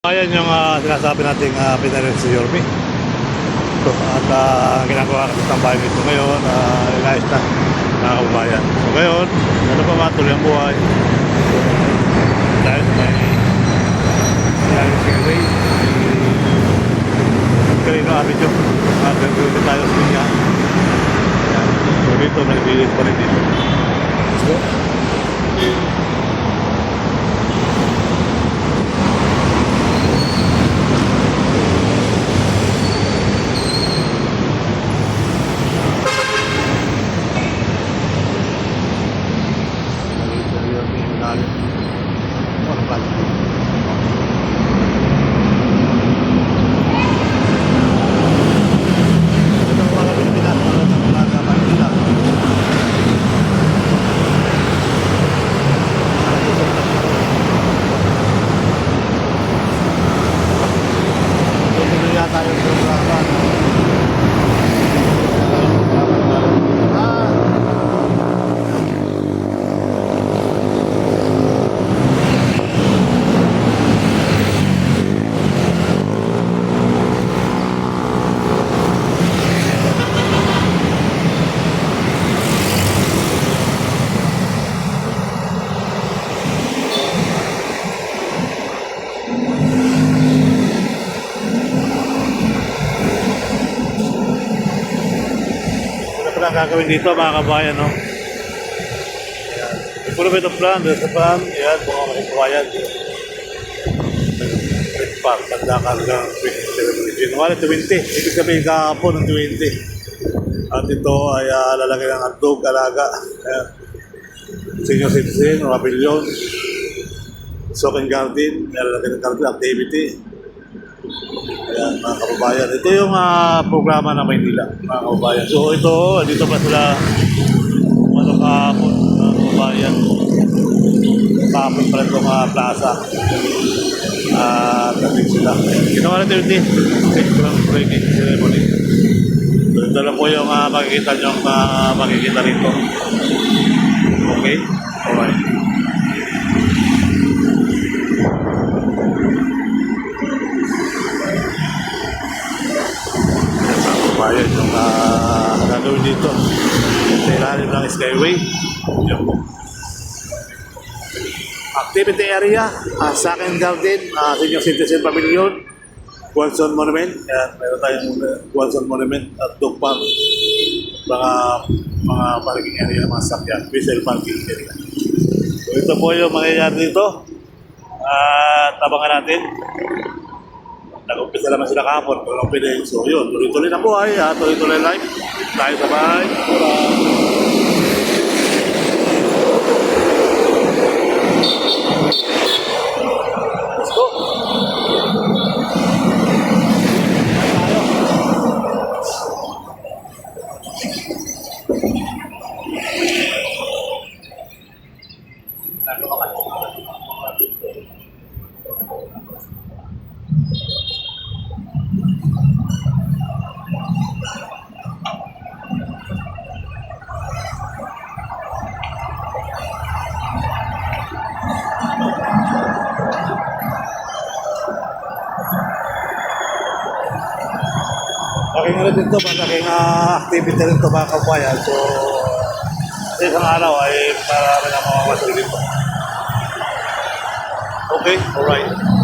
Ayan yung sinasabi nating pinarin si Yorme. So, at ginagawa kasi ng bahay nito ngayon, inayos na mga kababayan. So ngayon, ano pa matuloy ang buhay. Dahil may Skyway, Carino Avenue, gagawin tayo sa niya. So dito, nag-bilis pa rin dito. Let's go. Gagawin dito mga kabayan, no? Ayan. Improvement of plan, there's a plan. Ayan, mga kabayan. Park, tanda ka hanggang January 20. Ibig sabihin kahapon ng 20. At ito ay lalagay ng hotdog, alaga. Ayan. Senior citizen, mga bilyon. Sock and garden, lalagay ng garden activity. Ayan, mga kababayan. Ito yung programa ng Maynila, mga kababayan. So ito, dito pa sila kahapon, mga kababayan. Kahapon pa rin itong plaza. Tating sila. Ginawa natin yung breaking ceremony. So ito lang po yung makikita nyo makikita rito. Okay? Alright. Ayan yung gagawin dito sa ilalim ng Skyway. Yan po. Activity area, Second Garden, Senior Citizen Pavilion, Guanzon Monument. Ayan, meron tayong Guanzon Monument at Dog Park. Mga parking area, mga sakyan, visual parking area. So ito po yung mangyayari dito. Tabangan natin. Nag-umpisa naman sila kahapon, pero ang pinay. So yun, tuloy-tuloy na buhay, tuloy-tuloy live. Tayo sa bahay. Let's go! Aking ulit dito, malaking activity rin ito mga kabayan. So, sa isang araw ay marami na mga masal dito. Okay, alright.